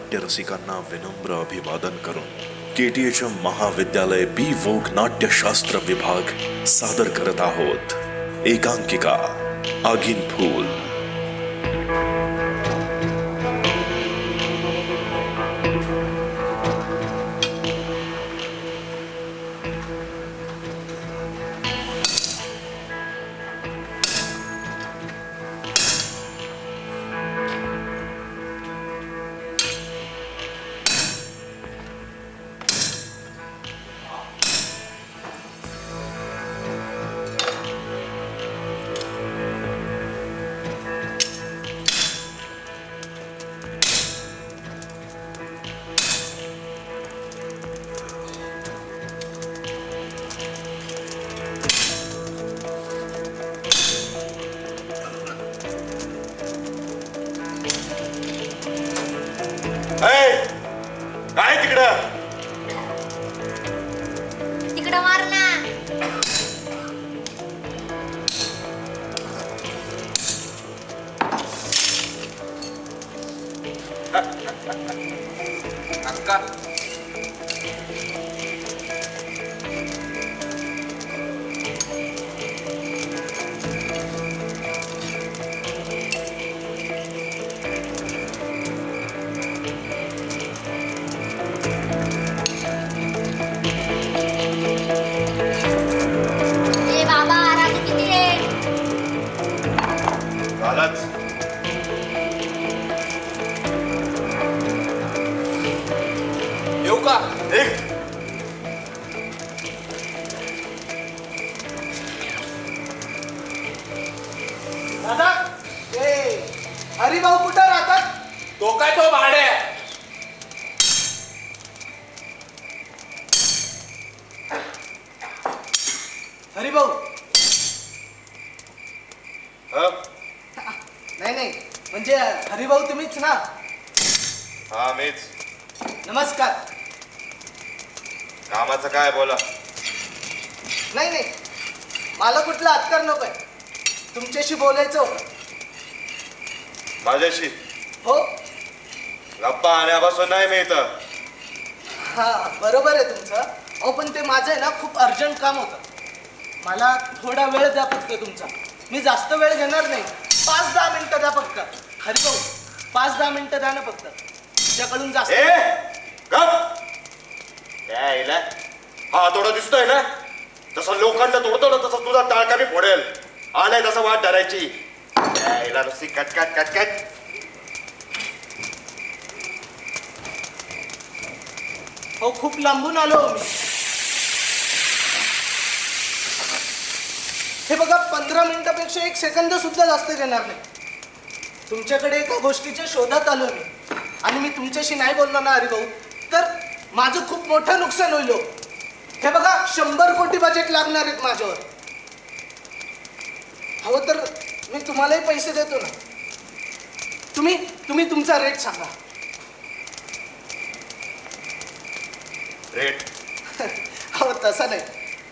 नाट्य रसिकांना विनम्र अभिवादन करून केटीएचएम महाविद्यालय बी वोक नाट्यशास्त्र विभाग सादर करत आहोत एकांकिका आगीन फूल. काय तिकडं तिकडं मार ना. अक्का येऊ का? दादा हरिभाऊ कुठं राहतात? तो काय तो भाडे हरिभाऊ नाही नाही म्हणजे हरिभाऊ तुम्हीच ना? हा मीच. नमस्कार. कामाचं काय बोला? नाही मला कुठला अत्तर नकोय, तुमच्याशी बोलायचं होतं. माझ्याशी? हो. गप्पा आण्यापासून नाही मी इथं. हा बरोबर आहे तुमचं. अहो पण ते माझं आहे ना खूप अर्जंट काम होतं. मला थोडा वेळ द्या फक्त तुमचा. मी जास्त वेळ घेणार नाही. 5-10 मिनिटं द्या फक्त. हरिभाऊ 5-10 मिनिटं द्या ना फक्त. तुमच्याकडून जास्त हा थोडं दिसतोय ना, तसं लोखंड तोडतो ना तसं तुझा टाळका मी फोडेल. आलाय तसं वाट धरायची. नुसती कटकट कटकट. हो खूप लांबून आलो मी. हे बघा 15 मिनिटापेक्षा 1 सेकंद सुद्धा जास्त घेणार नाही. तुमच्याकडे एका गोष्टीच्या शोधात आलो मी आणि मी तुमच्याशी नाही बोललो ना हरिभाऊ तर माझं खूप मोठं नुकसान होईल. हे बघा 100 कोटी बजेट लागणार आहेत माझ्यावर. हवं तर मी तुम्हालाही पैसे देतो ना. तुम्ही तुमचा रेट सांगा. रेट? हो तसं नाही,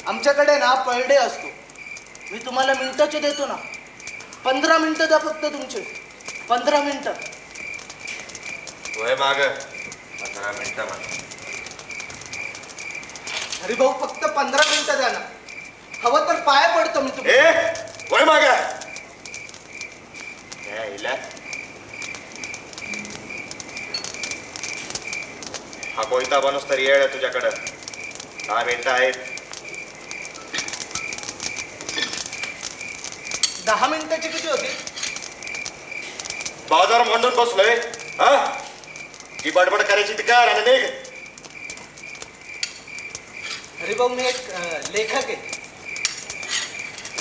आमच्याकडे ना पर डे असतो. मी तुम्हाला मिनिटाचे देतो ना. 15 मिनिटं द्या फक्त तुमचे. 15 मिनिटं. वय माग 15 मिनिटं माग. हरिभाऊ फक्त 15 मिनिटं द्या ना. हवं तर पाय पडतो मी तुम्ही. वय माग. हा कोयता बनूस तरी येळ तुझ्याकडं. 10 मिनिटं आहेत. 10 मिनिटाची किती होती? बाजार मांडून बसलोय. हा ती बडबड करायची ती कर आणि निघ. हरिभाऊ मी एक लेखक आहे.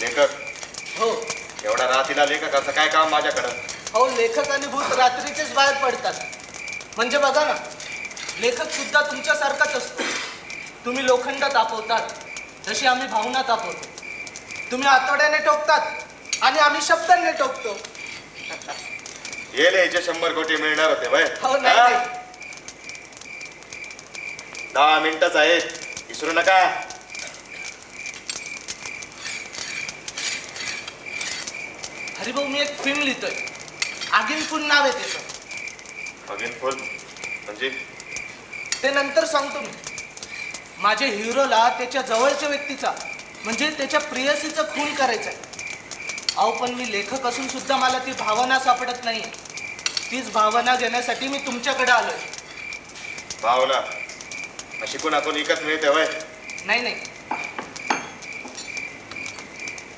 लेखक? हो. एवढा रात्रीला लेखकाचं काय काम माझ्याकडं? हो लेखक आणि भूत रात्रीचेच बाहेर पडतात. म्हणजे बघा ना, लेखक सुद्धा तुमच्यासारखाच असतो. तुम्ही लोखंड तापवतात तशी आम्ही भावना तापवतो. तुम्ही आतोड्याने टोकतात आणि आम्ही शब्दांनी टोकतो. येले याचे 100 कोटी मिळणार होते बाय. हो नाही 10 मिनिटच आहेत, विसरू नका. हरिभाऊ मी एक फिल्म लिहितोय. आगीन फूल नाव आहे त्याचं. आगीन फूल? म्हणजे ते नंतर सांगतो मी. माझ्या हिरोला त्याच्या जवळच्या व्यक्तीचा म्हणजे त्याच्या प्रियसीचा खून करायचा आहे. अहो पण मी लेखक असून सुद्धा मला ती भावना सापडत नाही. तीच भावना घेण्यासाठी मी तुमच्याकडे आलोय. भावना अशी कोणाकोण विकत मिळते वय? नाही नाही,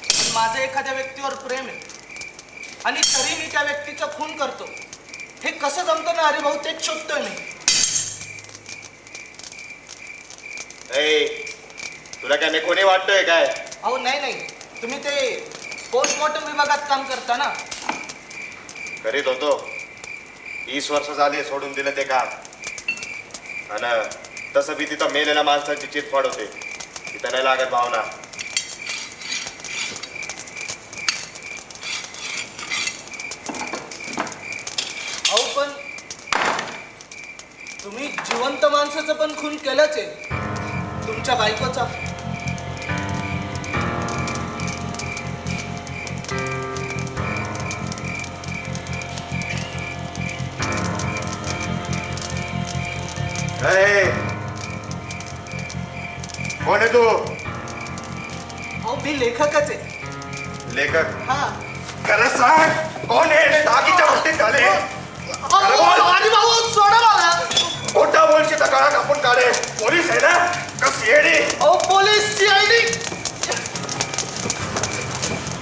पण माझं एखाद्या व्यक्तीवर प्रेम आहे आणि तरी मी त्या व्यक्तीचा खून करतो. हे कसं जमतं ना अरे भाऊ, तेच शोधतोय मी. ए, तुला काय मी कोणी वाटतोय काय? अहो नाही नाही, तुम्ही ते पोस्टमॉर्टम विभागात काम करता ना. करीत होतो. 20 वर्ष झाली सोडून दिलं ते काम. आणि तसं बी तिथं मेलेल्या माणसाची चितफाड होते. तिथं नाही लागत भावना. अहो पण तुम्ही जिवंत माणसाचं पण खून केलंच आहे, तुमच्या बायकोचा. ए, कोण आहे तू? अहो मी लेखकच आहे. लेखक? हा. खरं सांग, कोण आहे? टाकीच्या वरती झाले. अरे भाऊ सोडा मला. खोटा बोलशी तर काळा कापून काढे. पोलीस आहे ना का सीआयडी? अहो पोलीस सीआयडी.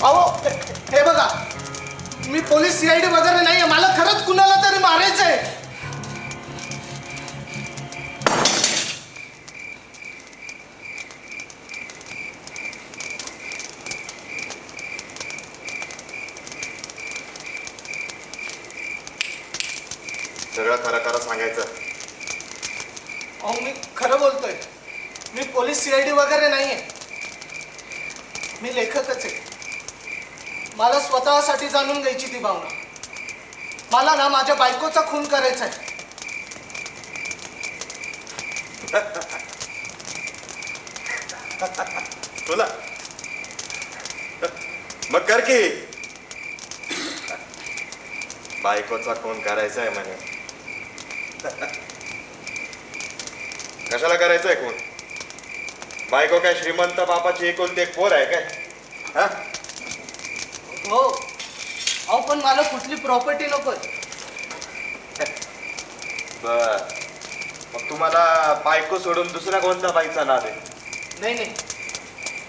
अहो हे बघा, मी पोलीस सीआयडी वगैरे नाहीये. मला खरंच कुणाला तरी मारायचंय. सगळं खरं खरं सांगायचं. अहो मी खरं बोलतोय. मी पोलीस सीआयडी वगैरे नाहीये. मी लेखकच आहे. मला स्वतःसाठी जाणून घ्यायची ती भावना. मला ना माझ्या बायकोचा खून करायचा आहे. तुला मग कर की. बायकोचा खून करायचा आहे म्हणे. कशाला करायचंय खून? बायको काय श्रीमंत बापाची एकुलती एक पोर आहे काय? हा? हो. अहो पण मला कुठली प्रॉपर्टी नकोय. बर, मग तुम्हाला बायको सोडून दुसऱ्या कोणत्या बाईचा नाद आहे? नाही नाही,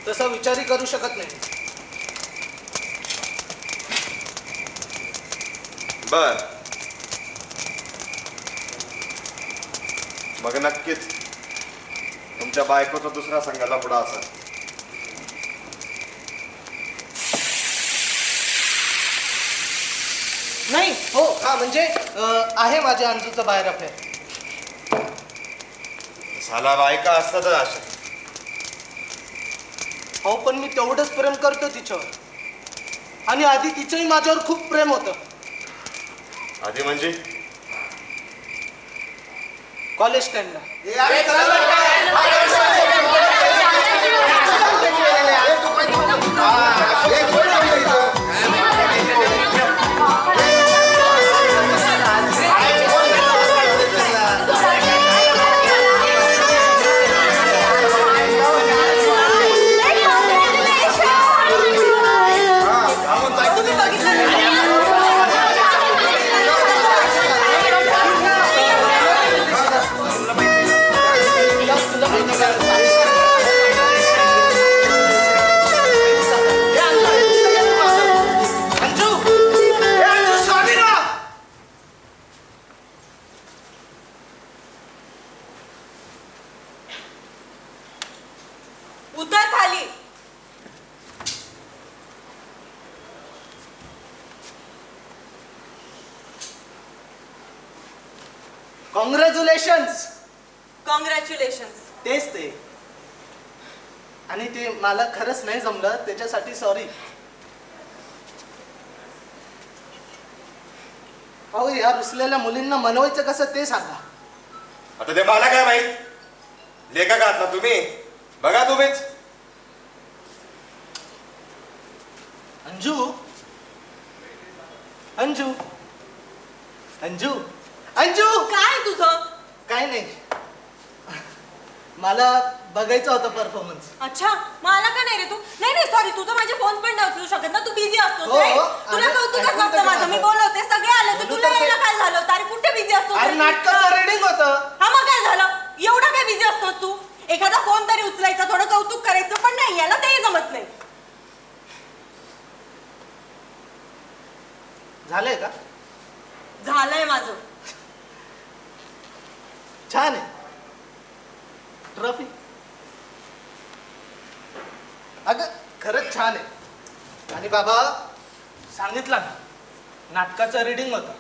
तसा विचारही करू शकत नाही. बर, मग नक्कीच तुमच्या बायकोचा दुसऱ्या संघाला पुढा असेल. नाही हो, हा म्हणजे आहे माझ्या अंजूचा बाहेर अफेअर. साला बायका असतातच अशा. हो पण मी तेवढंच प्रेम करतो तिच्यावर. आणि आधी तिचंही माझ्यावर खूप प्रेम होतं. आधी म्हणजे कॉलेज टाइमला. उतर खाली. कॉंग्रॅच्युलेशन्स. कॉंग्रॅच्युलेशन्स. तेच ते. आणि ते मला खरंच नाही जमलं, त्याच्यासाठी सॉरी. अहो या रुसलेल्या मुलींना मनवायचं कसं ते सांगा. आता ते मला काय माहित? लेखक आहात ना तुम्ही, बघा तुम्हीच. अंजू, अंजू, अंजू, अंजू. काय तुझं? मला बघायचा होता परफॉर्मन्स. अच्छा मला का नाही रे तू? नाही नाही सॉरी, तू तर माझे फोन पण नाही उचलू शकत ना, तू बिझी असतोस हो, रे. हो. तुला अरे, कौतुकच ऐकून नसतं तर माझं. मी माझं. बोलवते, सगळे आले तर बोलू तुला तर ते. यायला काय झालं? अरे कुठे बिझी असतोस? अरे नाटकाचं रीडिंग होतं. हा मग काय झालं? एवढा काय बिझी असतोस तू? एखादा फोन तरी उचलायचा, थोडं कौतुक करायचं, पण नाही याला तेही जमत नाही. झालंय का? झालंय माझं. छान आहे. ट्रॉफी अगं खरंच छान आहे. आणि बाबा सांगितलं ना, नाटकाचं रीडिंग होतं.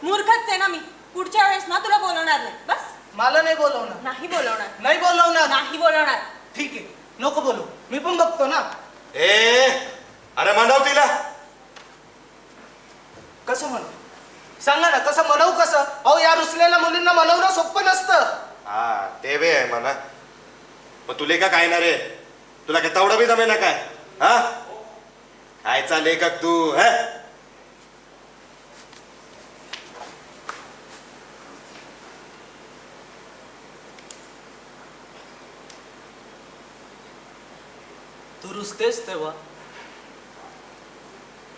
मूर्खच आहे ना मी. पुढच्या वेळेस ना तुला बोलवणार नाही. बस मला नाही बोलवणार. नाही बोलवणार. नाही बोलवणार. नाही बोलवणार. ठीक आहे, नको बोलू, मी पण बघतो ना. ए अरे म्हणव तिला. कसं म्हणू? सांगा ना, कसं म्हणू? कसं? अहो या रुसलेल्या मुलींना मनवणं सोपं नसतं. हा ते बे आहे म्हणा. मग तुले का काय ना रे? तुला काय तेवढं बी जमे ना काय? हा काय चालले का तू? हा तू रुसतेस तेव्हा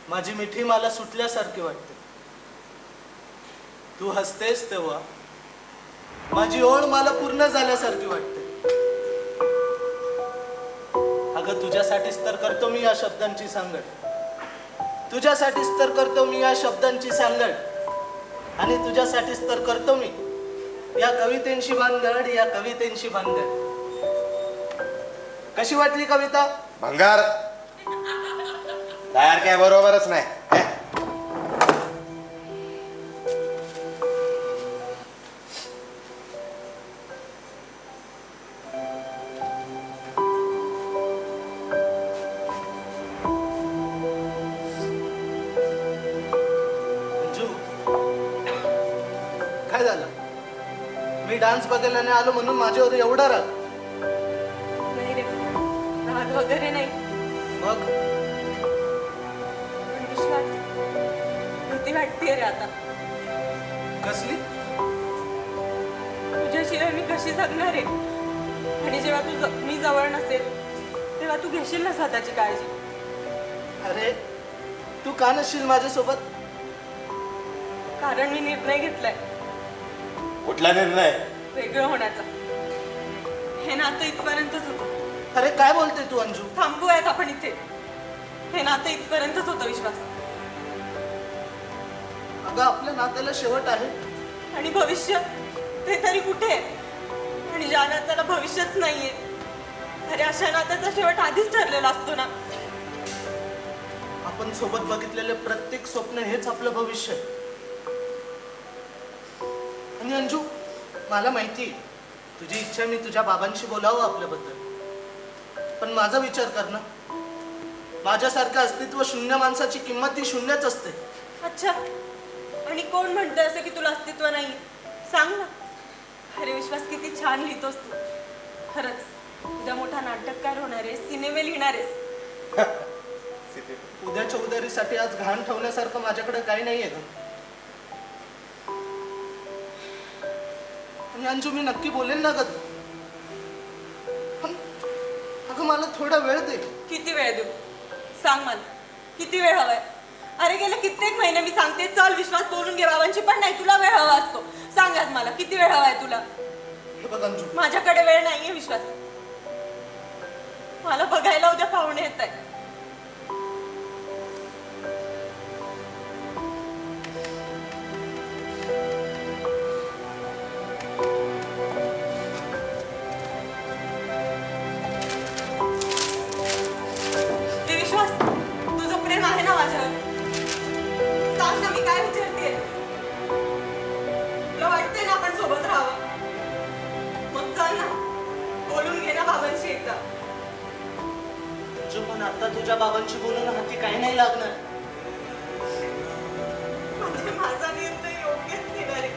माझी मिठी मला सुटल्यासारखी वाटते. तू हसतेस तेव्हा माझी ओढ मला पूर्ण झाल्यासारखी वाटते. अगं तुझ्यासाठीच तर करतो मी या शब्दांची सांगड. तुझ्यासाठीच तर करतो मी या शब्दांची सांगड. आणि तुझ्यासाठीच तर करतो मी या कवितेंशी भानगड, या कवितेंशी भानगड. कशी वाटली कविता? भंगार. तयार काय बरोबरच नाही. अंजू, काय झालं? मी डान्स बघायला नाही आलो म्हणून माझ्यावर एवढा राग? नाही रे, राग वगैरे नाही. मग पण विश्वास, भीती वाटते रे आता. कसली? तुझ्याशिवाय मी कशी जगणार आहे? आणि जेव्हा मी जवळ नसेल तेव्हा तू घेशील ना स्वतःची काळजी? अरे तू का नसशील माझ्यासोबत? कारण मी निर्णय घेतलाय कुठला निर्णय? वेगळं होण्याचा. हे नातं इथपर्यंतच होतं. अरे काय बोलते तू अंजू? थांबूयात आपण इथे. हे नातं इथपर्यंतच होतं विश्वास. अगं आपल्या नात्याला शेवट आहे. आणि भविष्य ते तरी कुठे आहे? आणि ज्या नात्याला भविष्यच नाहीये, अरे अशा नात्याचा शेवट आधीच ठरलेला असतो ना. आपण सोबत बघितलेले प्रत्येक स्वप्न हेच आपलं भविष्य आहे. आणि अंजू मला माहिती तुझी इच्छा मी तुझ्या बाबांशी बोलावं आपल्याबद्दल. पण माझा विचार कर ना, माझ्यासारखं अस्तित्व शून्य माणसाची किंमत ही शून्यच असते. अच्छा, आणि कोण म्हणतंय असं की तुला अस्तित्व नाही? सांग ना. अरे विश्वास, किती छान लिहितोस तू. खरंच उद्या मोठा नाटककार होणार आहेस, सिनेमे लिहिणार आहेस. उद्याच्या उदारीसाठी आज घाण ठेवण्यासारखं माझ्याकडे काही नाहीये ग. आणि अंजू मी नक्की बोलेन ना ग. पण अगं मला थोडा वेळ दे. किती वेळ देऊ? सांग मला, किती वेळ हवाय? अरे गेले कित्येक महिने मी सांगते चल विश्वास बोलून घे बाबांची, पण नाही, तुला वेळ हवा असतो. सांग आज मला किती वेळ हवाय तुला? हे बघ अंजू, माझ्याकडे वेळ नाहीये विश्वास. मला बघायला उद्या पाहुणे येत आहे. विश्वास, तुझं प्रेम आहे ना माझ्यावर? सांग ना, मी काय विचारते. तुला वाटतंय ना आपण सोबत राहावं? मग चल ना, बोलून घे ना बाबांशी एकदा. अंजू पण आता तुझ्या बाबांशी बोलून हाती काही नाही लागणार. म्हणजे माझा निर्णय योग्यच घेणार आहे.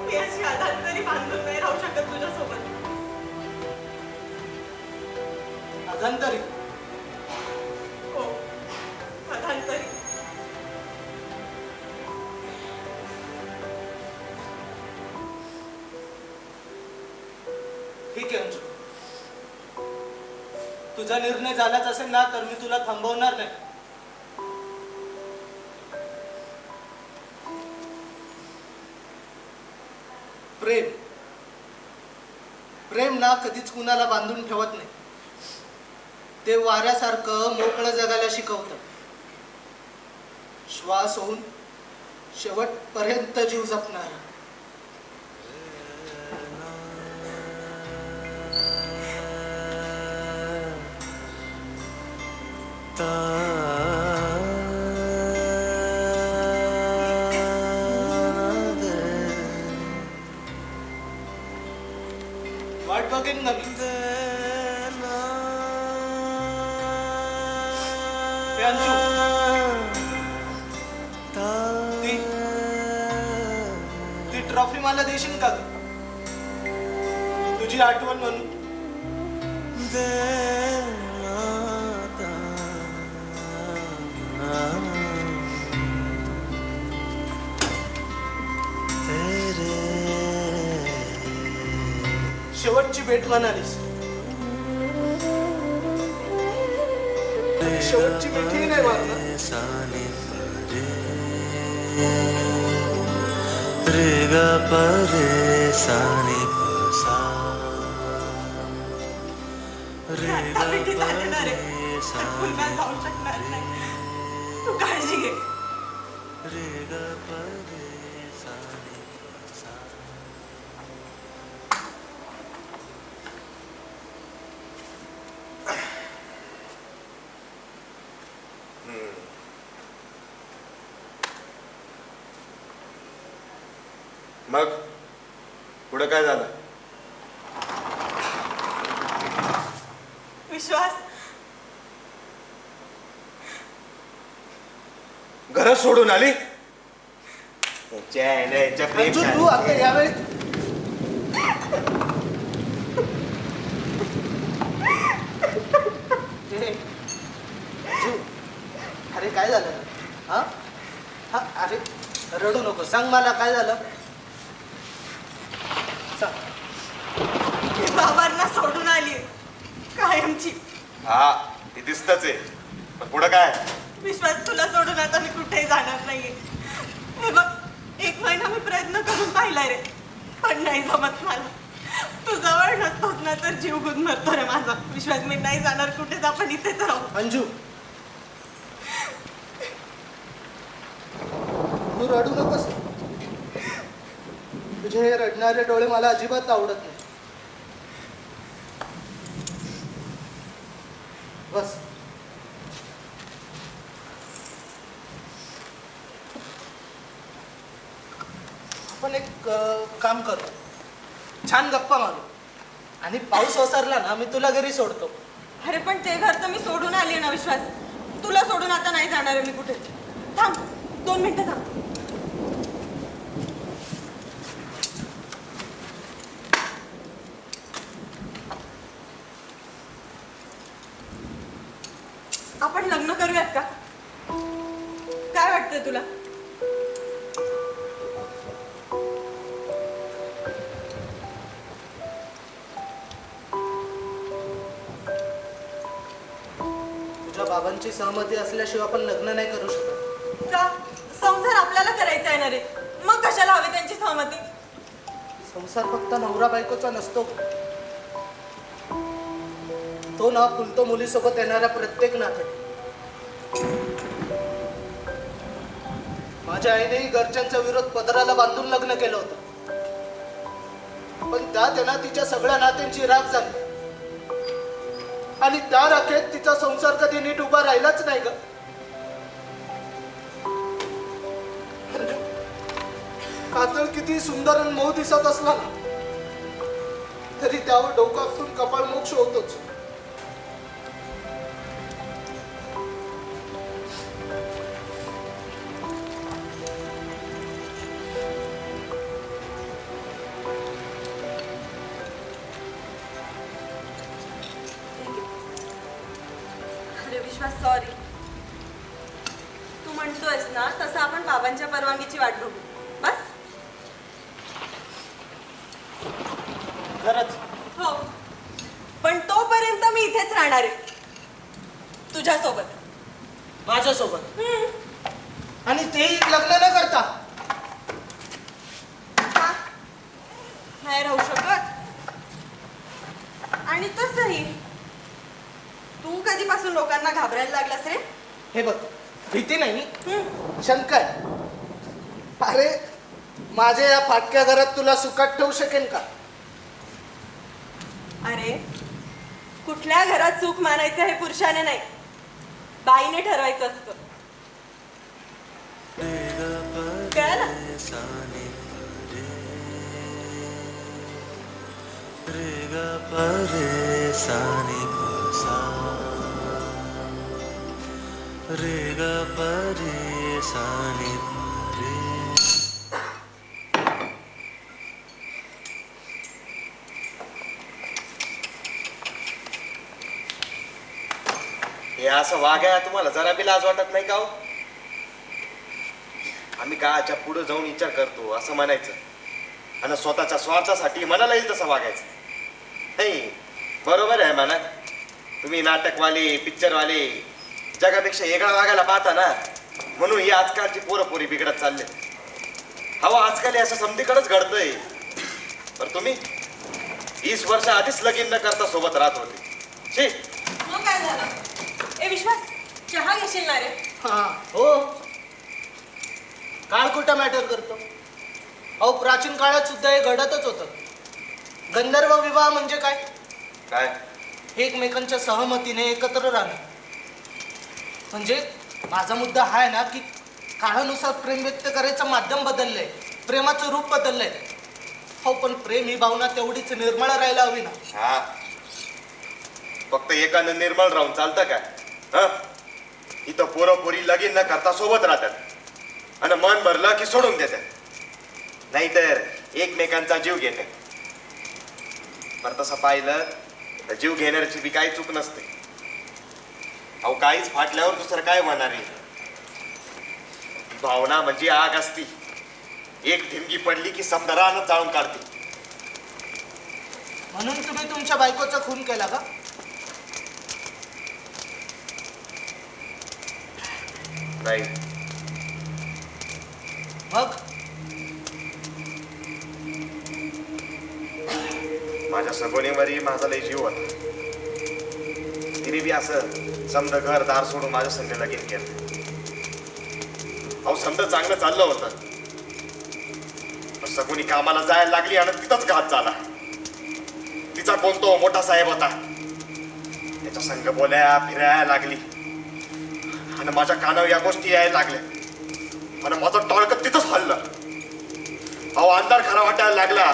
मी अशी अधांतरी बांधून नाही राहू शकत तुझ्यासोबत. अधांतरी? हो, अधांतरी. ठीक आहे अंजू, तुझा निर्णय झालाच असेल ना तर मी तुला थांबवणार नाही. प्रेम प्रेम ना कधीच कुणाला बांधून ठेवत नाही. ते वाऱ्यासारखं मोकळं जगायला शिकवतं. श्वास होऊन शेवटपर्यंत जीव जपणार. वाट बघेन ना मी. हे अंशू, ती ट्रॉफी मला देशील का ग? तुझी आठवण म्हणून. शेवटची भेट म्हणालीस. शेवटची भेटही नाही मारणार. रे ग प रे सा नि प सा रे आता ग भेटी प झालेणार आहे. रे सा पुन्हा जाऊ शकणार नाही. तू काळजी घे. रे ग प रे सा नि प सा. मग पुढे काय झालं? विश्वास, घर सोडून आली? याच्या प्रेम अंजू, झालं. तू आता यावेळी अंजू, अरे काय झालं? हा हा, अरे रडू नको. सांग मला काय झालं. सांग. मी बाबांना सोडून आली कायमची. हा, हे दिसतच आहे. पण पुढे काय? विश्वास, तुला सोडून आता मी कुठेही जाणार नाहीये. हे बघ, 1 महिना मी प्रयत्न करून पाहिलाय रे, पण नाही जमत मला. तू जवळ नसतोस ना तर जीव गुदमरतो रे माझा. विश्वास, मी नाही जाणार कुठेच. आपण इथेच राहू. अंजू, तू रडू नकोस. तुझे हे रडणारे डोळे मला अजिबात आवडत नाही. बस. आपण एक काम करू. छान गप्पा मारू आणि पाऊस ओसरला ना मी तुला घरी सोडतो. अरे पण ते घर तर मी सोडून आली ना विश्वास. तुला सोडून आता नाही जाणार आहे मी कुठे. थांब, 2 मिनिटं थांब. आपण लग्न करूयात का? काय वाटतंय तुला? तुझ्या बाबांची सहमती असल्याशिवाय आपण लग्न नाही करू शकत. का? संसार आपल्याला करायचा आहे ना रे. मग कशाला हवी त्यांची सहमती? संसार फक्त नवरा बायकोचा नसतो. तो ना फुलतो मुलीसोबत येणाऱ्या प्रत्येक नाते. माझ्या आईनेही घरच्यांचा विरोध पदराला बांधून लग्न केलं होतं. पण त्यात आहे ना तिच्या सगळ्या नात्यांची राख झाली आणि त्या राखेत तिचा संसार कधी नीट उभा राहिलाच नाही ग. कातळ किती सुंदर आणि मऊ दिसत असला ना तरी त्यावर डोकं आपटून कपाळ मोक्ष होतोच. अरे विश्वास, सॉरी. तू म्हणतोयस ना तसं आपण बाबांच्या परवानगीची वाट बघू. बस. खरंच हो. राहणार आहे तुझ्यासोबत. माझ्यासोबत? आणि तेही लग्न न करता? का नाही राहू शकत? आणि तसंही तू कधीपासून लोकांना घाबरायला लागलास रे? हे बघ, भीती नाही, शंका आहे. अरे माझ्या या फाटक्या घरात तुला सुखात ठेवू शकेन का? अरे कुठल्या घरात सुख मानायचं हे पुरुषाने नाही, बाईने ठरवायचं असतं. कळलं? रे ग परे सानी सा रे ग परे सानी रे. हे असं वागाय तुम्हाला जरा बी लाज वाटत नाही का हो? आम्ही काच्या पुढे जाऊन विचार करतो असं म्हणायचं आणि स्वतःच्या स्वार्थासाठी मनाला येईल तसं वागायचं नाही. बरोबर आहे म्हणा, तुम्ही नाटकवाले पिक्चरवाले जगापेक्षा वेगळा वागायला पाहता ना, म्हणून ही आजकालची पोरं बिघडत चालले. हवं आजकाल हे असं समधीकडेच घडतंय. पण तुम्ही 20 वर्ष आधीच लगीन न करता सोबत राहत होते. शी, मग काय झालं? ए विश्वास, चहा घेशील ना रे? हा हो, काळ कुठं मॅटर करतो? अहो प्राचीन काळात सुद्धा हे घडतच होतं. गंधर्व विवाह म्हणजे काय? काय एकमेकांच्या सहमतीने एकत्र राहणं. म्हणजे माझा मुद्दा हा आहे ना की काळानुसार प्रेम व्यक्त करायचं माध्यम बदललंय, प्रेमाचं रूप बदललंय. हो पण प्रेम ही भावना तेवढीच निर्मळ राहायला हवी ना. हा, फक्त एकानं निर्मळ राहून चालतं का? इथं पोरी लगीन न करता सोबत राहतात आणि मन भरलं की सोडून देतात, नाहीतर एकमेकांचा जीव घेतात. पण तसं पाहिलं तर जीव घेण्याची बी काही चूक नसते. अहो काहीच फाटल्यावर दुसरं काय होणार आहे? भावना म्हणजे आग असती, एक ठिणगी पडली की समजा रानच जाळून काढते. म्हणून तुम्ही तुमच्या बायकोचा खून केला का? नाही, मग माझ्या सगोनीवरही माझा लय जीव होता. तिने बी असं समजा घर दार सोडून माझ्या संग लगीन केलं. अहो समजा चांगलं चाललं होतं, पण सगुनी कामाला जायला लागली आणि तिथंच घात झाला. तिचा कोणतो मोठा साहेब होता, त्याच्या संग बोलाया फिरायला लागली आणि माझ्या कानावर या गोष्टी यायला लागल्या आणि माझं टॉळकं तिथंच हल्लं. अहो अंधार खरा वाटायला लागला.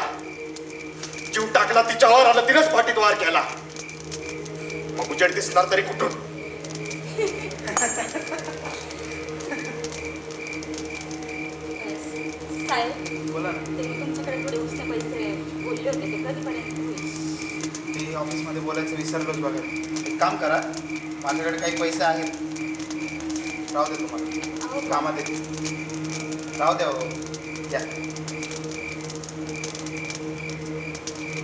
जीव टाकला तिच्यावर आणि तिनंच पाठीत वार केला. मग उजेड दिसणार तरी कुठून? साहेब बोला ना. ते तुमच्याकडे थोडे उसने पैसे बोलले होते, ते कधीपर्यंत होईल? ते ऑफिसमध्ये बोलायचं विसरलोच बघा. एक काम करा, माझ्याकडे काही पैसे आहेत, राहू दे तुम्हाला कामात येते. राहू द्या हो, या.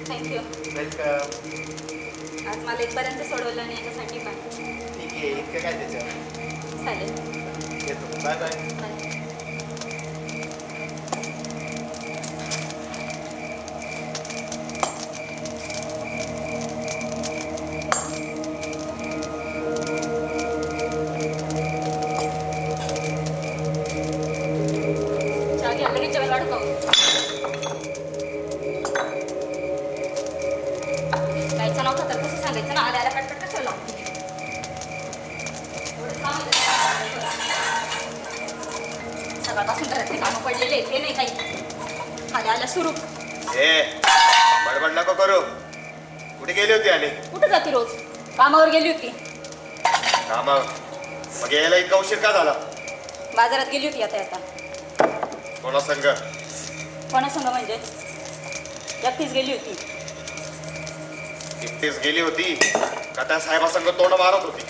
थँक्यू. वेलकम. आज मला इथपर्यंत सोडवलं नाही याच्यासाठी पण ठीक आहे, इतकं काय त्याच्यावर. चालेल. येतो. Bye bye. बाय. जायचं नव्हतं तर कसं सांगायचं ना, आल्या आल्या कटकट कशाला लावते? सकाळपासून घरात ते कामं पडलेले ते नाही काही, आल्या आल्या सुरू. ए बडबड नको करू. कुठे गेली होती? आली कुठं जाते रोज? कामावर गेली होती. कामावर? मग यायला इतका उशीर का झाला? बाजारात गेली होती आता आता. कोणा संग? कोणासंग म्हणजे? एकटीच गेली होती. एकटीच गेली होती का त्या साहेबासंग तोंड मारत होती?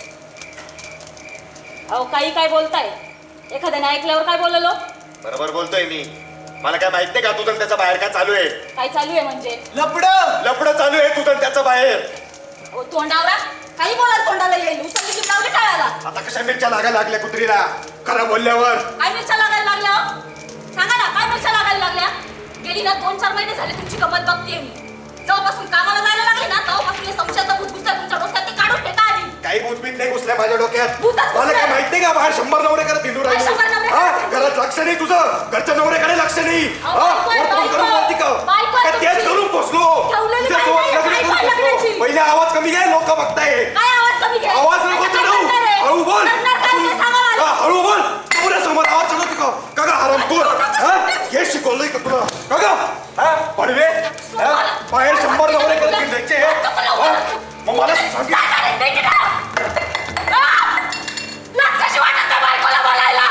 अहो काही काय बोलताय? एखाद्याने ऐकल्यावर काय बोललो? बरोबर बोलतोय मी. मला काय माहित नाही का तुझं त्याचं बाहेर काय चालू आहे? काय चालू आहे म्हणजे? लपडं चालू आहे तुझं त्याचं बाहेर. ओ तोंडावरा, काही बोलाल तोंडाला येईल उसंती लावली टाळाला. आता कशा मिरच्या लागायला लागल्या कुत्रीला खरं बोलल्यावर? काय मिरच्या लागायला लागल्या हो? सांगा ना काय मिरच्या लागायला लागल्या? गेली ना 2-4 महिने झाले तुमची गंमत बघतेय मी. जेव्हापासून कामाला जायला लागले ना तेव्हापासून हे संशयाचा भूत घुसला तुमच्या डोक्यात, ते काढून फेका आधी. काही भूतबीत नाही घुसल्या माझ्या डोक्यात. भूतच घुसलंय. मला काय माहित नाही का बाहेर 100 नवरे करत हिंडू काय 100 नवरे हा करत? घरात लक्ष नाही तुझं, घरच्या नवऱ्याकडे लक्ष नाही. अहो, हा? बायको आहे, वर फोन करून बायको. बोलती का? बायको आहे काय तेच तुमची. करून पोचलो. ठेवलेली तुझ्यासोबत बायको आहे, लग्न करून बायको आहे पोचलो. लग्नाची. पहिले आवाज कमी घे, लोक बघताय. काय आवाज कमी घे? आवाज नको काय चढवू. करणार आहे? हळू बोल. करणार काय ते सांगा मला. हा, हळू बोल. पुऱ्या समोर आवाज चढवतो का गा हरामखोर? हा? हे शिकवलंय का तुला का गा? हा? पडवे हा? बाहेर 100 नवरे करत हिंडायचे हा? मग मला सांगितलं काय करायचं नाही तिथं? लाज कशी वाटत नाही बायकोला बोलायला?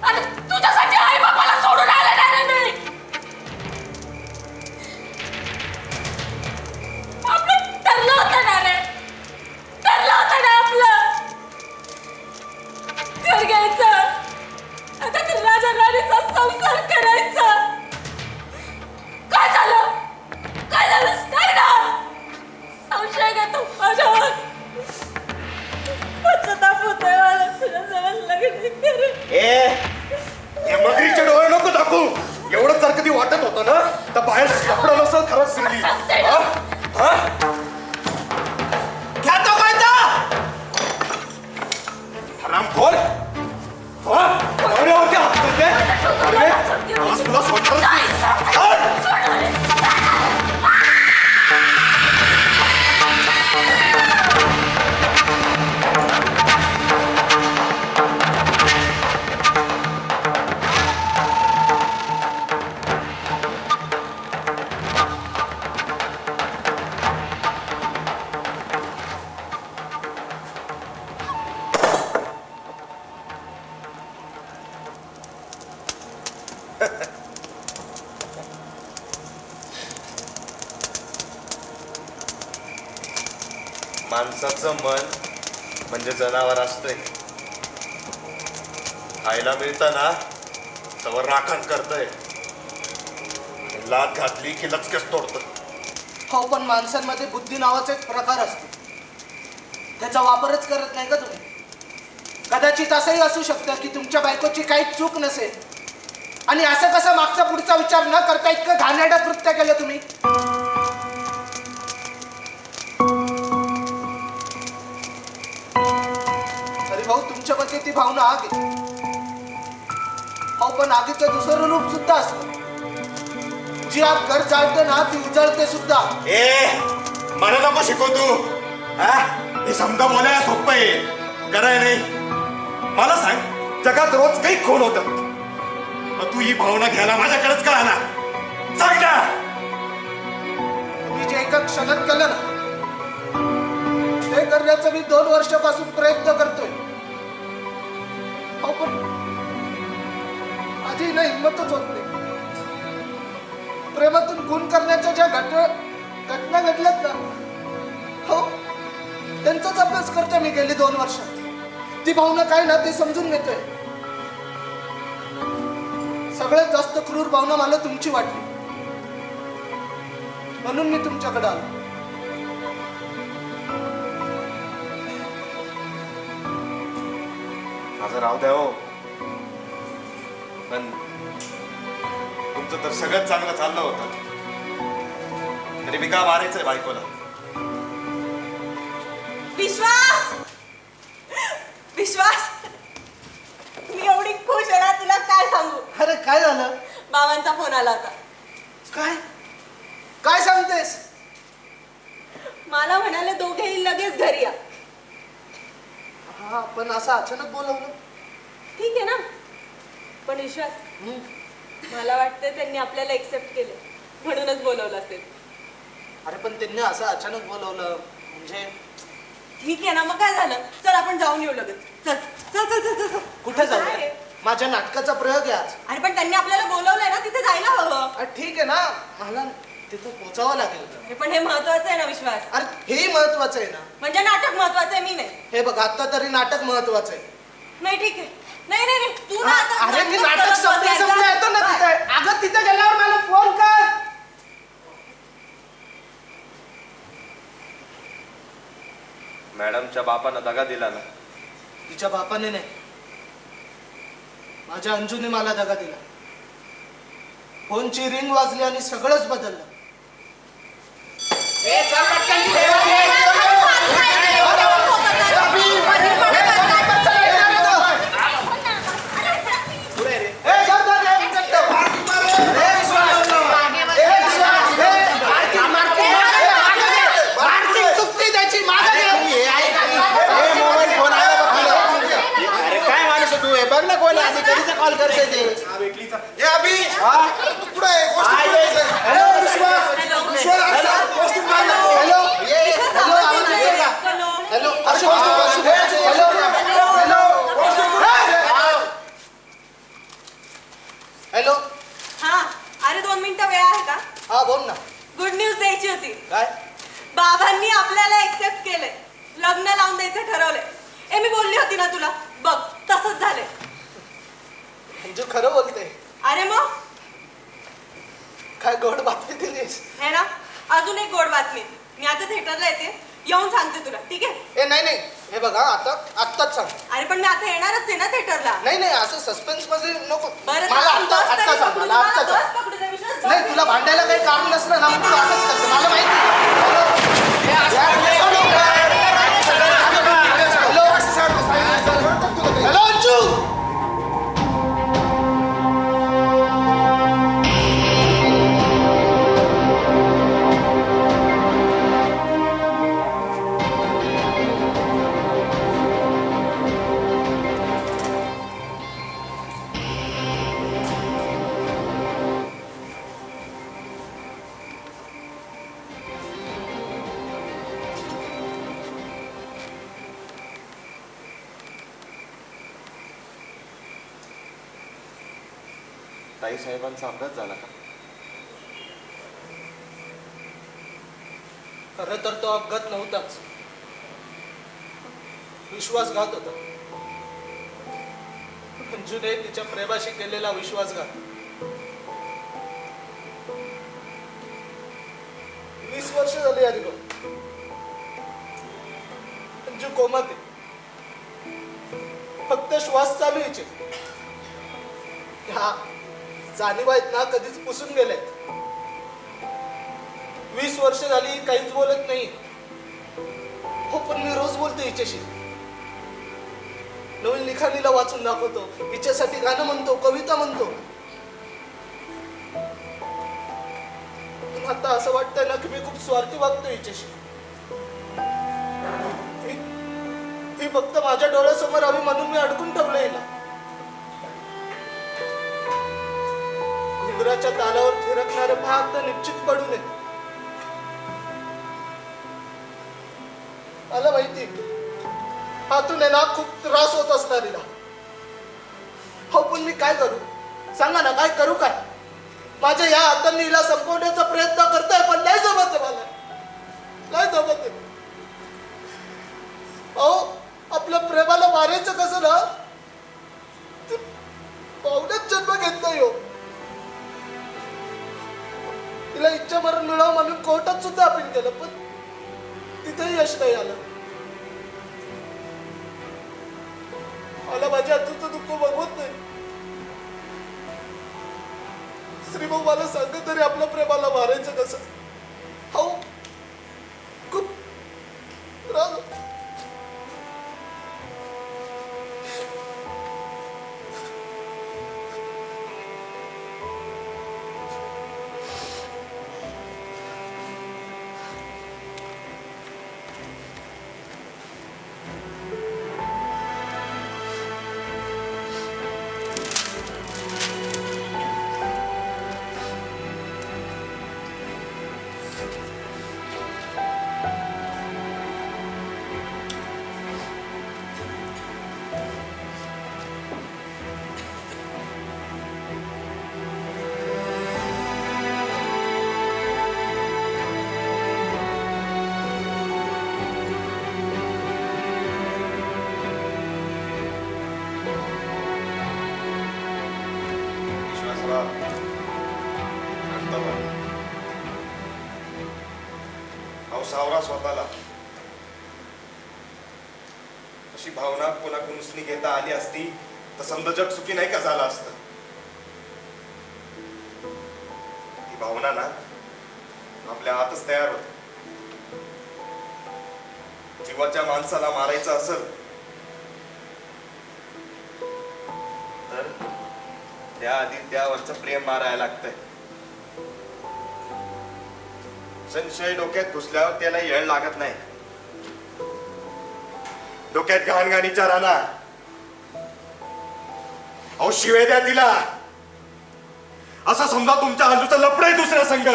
आणि तुझ्यासाठी आई बापाला सोडून आले नाही रे मी. आपलं ठरलं होतं ना रे, ठरलं होतं ना आपलं घर घ्यायचं, आता ते राजा राणीचा संसार करायचा. काय झालं? काय झालं नाही ना? संशय घेतो माझ्यावर. पश्चाताप होतोय मला तुझ्यासोबत लग्न करून. हे मगरीचे डोळे नको दाखवू. एवढं जर कधी वाटत होतं ना तर बाहेर सापडा नसतं खरंच सिंगली. घ्या तो कायदा हरामखोर. नवऱ्यावरती हात करते. अरे, आज तुला सोडणारच नाही. माणसाचं मन म्हणजे जनावर असतंय. खायला मिळतं ना तवर राखण करतंय, लात घातली की लचकेच तोडतं. हो पण माणसांमध्ये बुद्धी नावाचा एक प्रकार असतो, त्याचा वापरच करत नाही का तुम्ही? कदाचित असंही असू शकतं की तुमच्या बायकोची काही चूक नसेल आणि असं कसं मागचा पुढचा विचार न करता इतकं घाणेरडं कृत्य केलं तुम्ही. अरे भाऊ तुमच्यामध्ये ती भावना आग आहे. हो पण आगीचं दुसरं रूप सुद्धा असतं. जी आग घर जाळते ना ती उजळते सुद्धा. मला नको शिकव तू. हे समजा बोलायला सोपं आहे, कराय नाही. मला सांग, जगात रोज काही खून होतात, मग तू ही भावना घ्यायला माझ्याकडेच का आला? सांग ना. तुम्ही जे एका क्षणात केलं ना ते करण्याचा मी 2 वर्षापासून प्रयत्न करतोय. हो पण माझी ना हिंमतच होत नाही. प्रेमातून खून करण्याच्या ज्या घटना घडल्यात ना, हो त्यांचाच अभ्यास करतोय मी गेली 2 वर्ष. ती भावना काय ना ते समजून घेतोय. सगळ्यात जास्त क्रूर भावना मला तुमची वाटली, म्हणून मी तुमच्याकडे आलो. माझं राव द्या हो, पण तुमचं तर सगळं चांगलं चाललं होतं, तरी मी का मारायचंय बायकोला? विश्वास, विश्वास, मी एवढी खुश आहे ना तुला काय सांगू. अरे काय झालं? बाबांचा फोन आला होता. काय काय सांगतेस? मला म्हणाले दोघेही लगेच घरी या. हा पण असं अचानक बोलवलं. ठीक आहे ना, पण विश्वास मला वाटतं त्यांनी आपल्याला एक्सेप्ट केले म्हणूनच बोलवलं असेल. अरे पण त्यांनी असं अचानक बोलवलं म्हणजे? ठीक आहे ना, मग काय झालं? चल आपण जाऊन येऊ लगेच. चल चल चल चल चल. कुठे जाऊ? काय? माझ्या नाटकाचा प्रयोग आहे आज. अरे पण त्यांनी आपल्याला बोलवलंय ना, तिथे जायला हवं. ठीक आहे ना, मला तिथं पोचावं लागेल. हे पण हे महत्वाचं आहे ना विश्वास. अरे हे महत्वाचं आहे ना. म्हणजे नाटक महत्वाचं आहे, मी नाही. हे बघ आता तरी नाटक महत्वाचं आहे. नाही ठीक आहे. नाही नाही नाही, तू ना आता अरे मी नाटक करत संपलं बसायचं. येतो ना तिथे. अगं तिथे गेल्यावर मला फोन कर. ताईसाहेबांच्या बापानं दगा दिला ना. तिच्या बापाने नाही, माझ्या अंजूने मला दगा दिला. फोनची रिंग वाजली आणि सगळंच बदललं. कॉल करते ते ए अभि तू कुठे आहे? हॅलो विश्वास हॅलो हॅलो. हा, अरे 2 मिनिटं वेळ आहे का? हा बोल ना. गुड न्यूज द्यायची होती. काय? बाबांनी आपल्याला एक्सेप्ट केलंय, लग्न लावून द्यायचं ठरवलंय. ए मी बोलली होती ना तुला, बघ तसंच झालंय. अंजू खरं बोलते? अरे मग काय गोड बातमी दिलीस? है ना. अजून एक गोड बातमी. मी आता थिएटरला येते, येऊन सांगते तुला, ठीक आहे? ए नाही नाही, हे बघा आत्ताच सांग. अरे पण मी आता येणारच आहे ना थिएटरला. नाही नाही, असं सस्पेन्स मध्ये नको. बरं मला आत्ता सांग, मला आत्ता सांग. नाही, तुला भांडायला काही कारण नसलं ना, मग तू असंच करते. मला माहिती. हॅलो अंजू. ताईसाहेबांचा अपघात झाला का? खरं तर तो अपघात नव्हताच, विश्वासघात होता. अंजूने तिच्या प्रेमाशी केलेला विश्वासघात. 20 वर्ष झाली आधी बघ. अंजू कोमात आहे, फक्त श्वास चालू यायचे. ह्या जाणीव आहेत ना, कधीच पुसून गेल्यात. 20 वर्ष झाली काहीच बोलत नाही. हो पण मी रोज बोलतो हिच्याशी. नवीन लिखाणीला वाचून दाखवतो, हिच्यासाठी गाणं म्हणतो, कविता म्हणतो. पण आता असं वाटतंय ना की मी खूप स्वार्थी वागतो हिच्याशी. ही फक्त माझ्या डोळ्यासमोर हवी म्हणून मी अडकून ठेवलं हिला. घुंगराच्या तालावर थिरकणारे भाग तर निश्चित पडू नये. मला माहिती हातून आहे ना खूप त्रास होत असणार हिला. हो पण मी काय करू सांगा ना, काय करू? काय माझ्या या हातांनी हिला संपवण्याचा प्रयत्न करतोय, पण नाही जमत आहे. मला नाही जमत आहे. अहो आपल्या प्रेमाला मारायचं कसं ना, पाहुण्यात जन्म घेत नाही हो. तिला इच्छा मरण मिळावं म्हणून कोर्टात सुद्धा अपील केलं, पण तिथेही यश नाही आलं. मला माझ्या हातूचं दुःख बघवत नाही. श्रीभाऊ मला सांगत तरी आपल्या प्रेमाला मारायचं कसं? हो खूप त्रास होतो. सावरा स्वतःला. अशी भावना कोणाकडून उसनी घेता आली असती तर समजा जग सुखी नाही का झालं असतं. ती भावना ना आपल्या आतच तयार होते. जीवाच्या माणसाला मारायचं असेल तर त्याआधी त्यावरचं प्रेम मारायला लागतंय. संशय डोक्यात घुसल्यावर त्याला येळ लागत नाही. डोक्यात घाणघाणीचा राणा अहो शिवे द्या तिला. असं समजा तुमच्या अंजूचं लपड आहे दुसऱ्या संघ.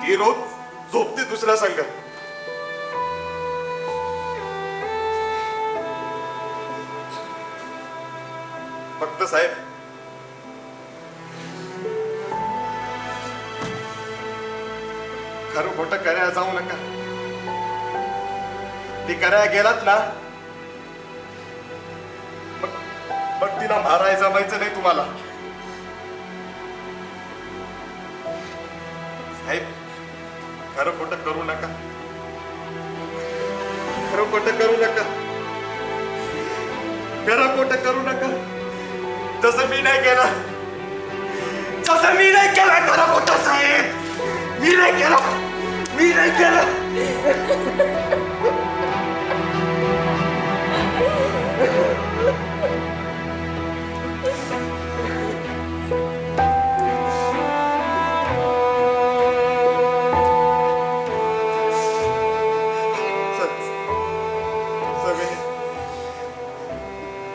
ती रोज झोपते दुसऱ्या संघ. फक्त साहेब खरं खोटं करायला जाऊ नका. ती करायला गेलात ना मग तिला मारायला जमायचं नाही तुम्हाला. साहेब खरं खोटं करू नका. खरं खोटं करू नका. खरं खोटं करू नका. तसं मी नाही केलं. तसं मी नाही केलं खरं खोटं साहेब. मी नाही केलं. मी नाही केलं.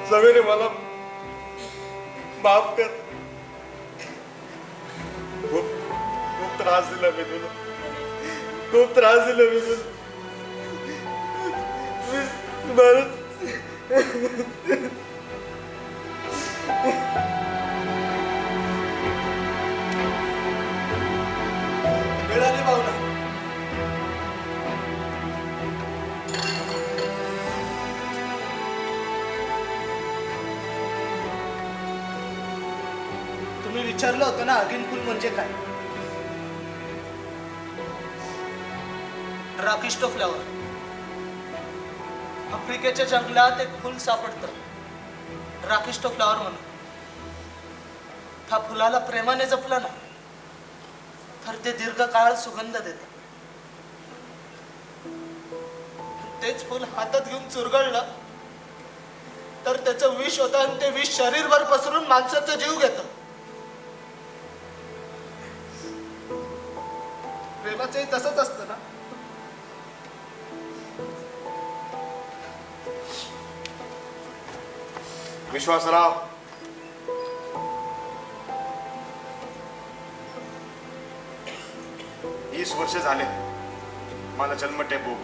सवेरे मला माफ कर. खूप त्रास दिला मी तुला. खूप त्रास दिला मी तुला. मिळाली भावना. तुम्ही विचारलं होतं ना अगीन फुल म्हणजे काय. राकिस्टो फ्लावर. आफ्रिकेच्या जंगलात एक फुल सापडतं राकिस्टो फ्लावर म्हणून. त्या फुलाला प्रेमाने जपलं ना तर ते दीर्घकाळ सुगंध देतं. तेच फुल हातात घेऊन चुरगळलं तर त्याचं विष होतं आणि ते विष शरीरभर पसरून माणसाचा जीव घेतं. प्रेमाचंही तसंच असतं ना. विश्वासराव 20 वर्ष झाले मला जन्मटेप बघू.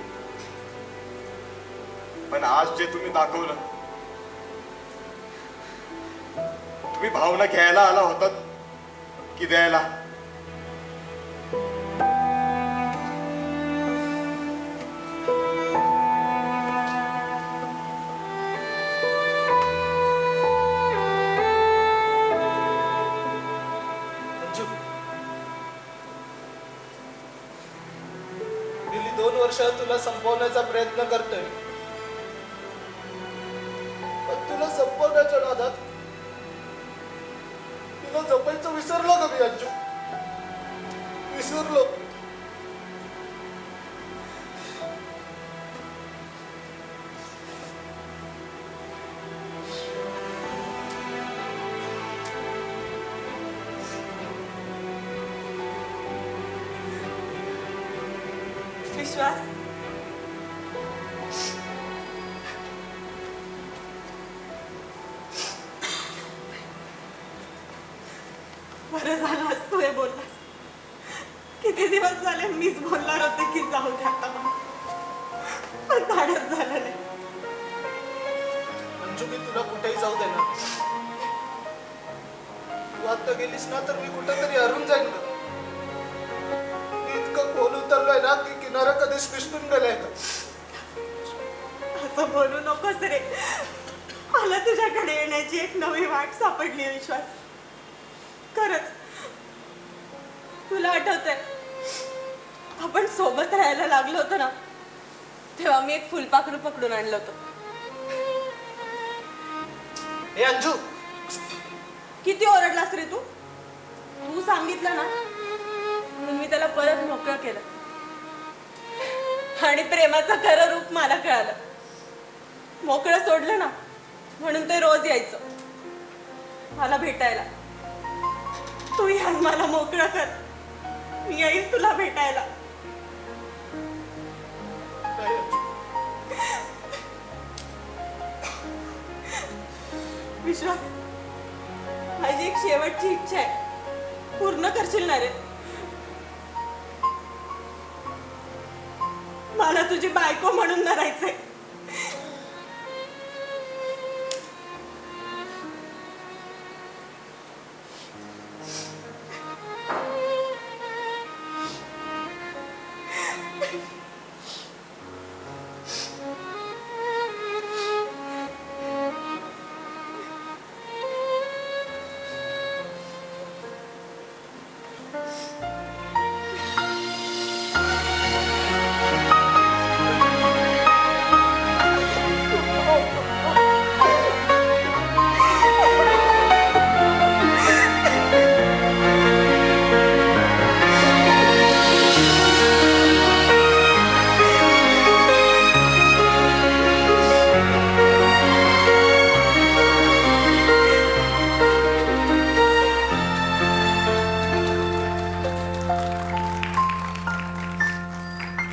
पण आज जे तुम्ही दाखवलं, तुम्ही भावना घ्यायला आला होतात की द्यायला? गेली 2 वर्ष तुला संपवण्याचा प्रयत्न करतोय. पण तुला संपवण्याच्या नादात तुला जपायचं विसरलो का मी अंजू? विसरलो. विश्वास, बरं झालं आज तू हे बोललास. किती दिवस झाले मीच बोलणार होते की जाऊ दे आता म्हणून, पण धाडस झालं नाही. अंजू मी तुला कुठेही जाऊ देणार. तू आता गेलीस ना तर मी कुठेतरी हरून जाईन का. मी इतकं खोल उतरलोय ना की किनारा कधीच पिसटून गेलाय का. असं बोलू नकोस रे. मला तुझ्याकडे येण्याची एक नवी वाट सापडली विश्वास. खरंच तुला आठवतंय आपण सोबत राहायला लागलो होतो ना तेव्हा मी एक फुलपाखरू पकडून आणलं होतं. हे अंजू, किती ओरडलास रे तू. तू सांगितलं ना म्हणून मी त्याला परत मोकळं केलं आणि प्रेमाचं खरं रूप मला कळालं. मोकळं सोडलं ना म्हणून ते रोज यायचं मला भेटायला. तू या मला मोकळं कर, मी येईन तुला भेटायला. विश्वास, माझी एक शेवटची इच्छा आहे, पूर्ण करशील ना रे. मला तुझी बायको म्हणून न राहायचंय.